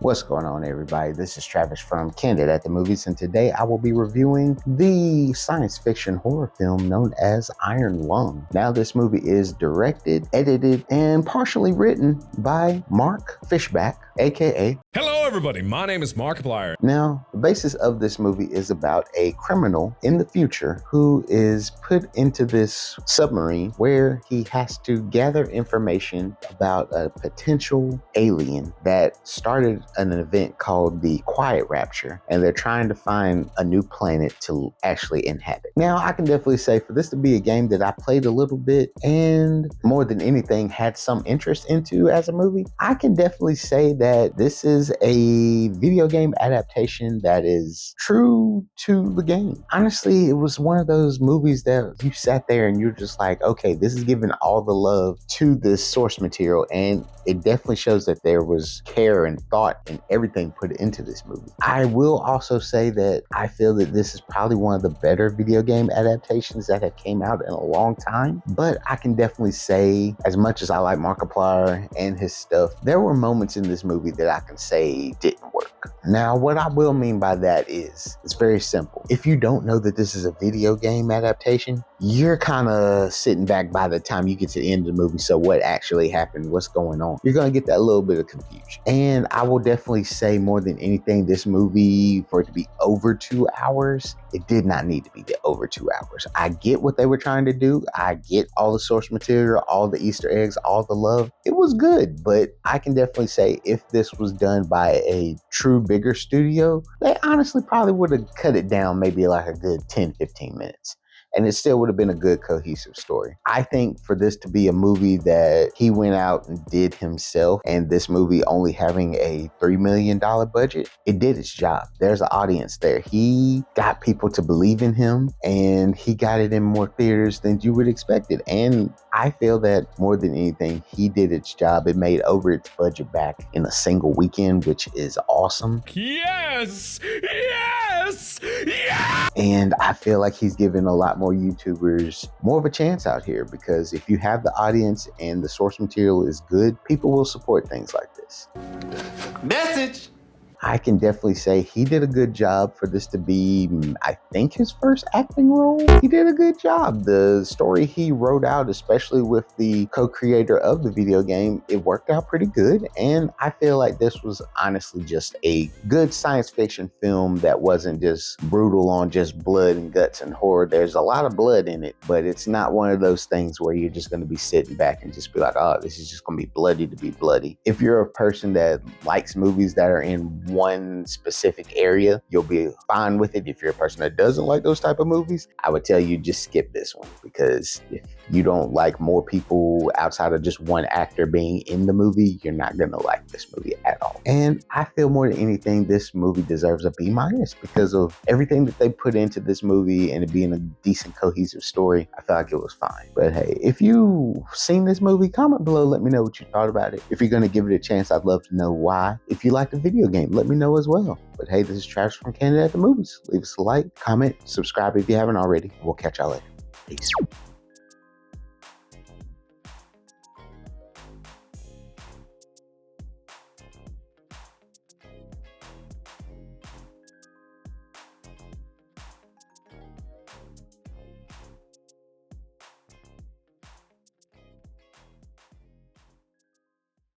What's going on, everybody? This is Travis from Candid at the Movies, and today I will be reviewing the science fiction horror film known as Iron Lung. Now, this movie is directed, edited, and partially written by Mark Fishback, aka Hello everybody, my name is Markiplier. Now, the basis of this movie is about a criminal in the future who is put into this submarine where he has to gather information about a potential alien that started an event called the Quiet Rapture, and they're trying to find a new planet to actually inhabit. Now, I can definitely say for this to be a game that I played a little bit and more than anything had some interest into as a movie, I can definitely say that this is a video game adaptation that is true to the game. Honestly, it was one of those movies that you sat there and you're just like, okay, this is giving all the love to this source material, and it definitely shows that there was care and thought and everything put into this movie. I will also say that I feel that this is probably one of the better video game adaptations that have came out in a long time, but I can definitely say, as much as I like Markiplier and his stuff, there were moments in this movie that I can say didn't work. Now, what I will mean by that is, it's very simple. If you don't know that this is a video game adaptation, you're kind of sitting back by the time you get to the end of the movie. So what actually happened? What's going on? You're going to get that little bit of confusion. And I will definitely say, more than anything, this movie, for it to be over 2 hours, it did not need to be over 2 hours. I get what they were trying to do. I get all the source material, all the Easter eggs, all the love. It was good, but I can definitely say if this was done by a true bigger studio, they honestly probably would have cut it down maybe like a good 10-15 minutes. And it still would have been a good cohesive story. I think for this to be a movie that he went out and did himself, and this movie only having a $3 million budget, it did its job. There's an audience there. He got people to believe in him, and he got it in more theaters than you would expect it. And I feel that more than anything, he did its job. It made over its budget back in a single weekend, which is awesome. Yes! Yes! Yes! And I feel like he's given a lot more YouTubers more of a chance out here, because if you have the audience and the source material is good, people will support things like this. Message! I can definitely say he did a good job for this to be, I think, his first acting role. He did a good job. The story he wrote out, especially with the co-creator of the video game, it worked out pretty good. And I feel like this was honestly just a good science fiction film that wasn't just brutal on just blood and guts and horror. There's a lot of blood in it, but it's not one of those things where you're just going to be sitting back and just be like, oh, this is just going to be bloody to be bloody. If you're a person that likes movies that are in one specific area, you'll be fine with it. If you're a person that doesn't like those type of movies, I would tell you just skip this one, because if you don't like more people outside of just one actor being in the movie, you're not gonna like this movie at all. And I feel more than anything, this movie deserves a B- because of everything that they put into this movie and it being a decent cohesive story. I felt like it was fine. But hey, if you've seen this movie, comment below, let me know what you thought about it. If you're gonna give it a chance, I'd love to know why. If you like the video game, let me know as well. But hey, this is Travis from Candid at the Movies. Leave us a like, comment, subscribe if you haven't already. We'll catch y'all later. Peace.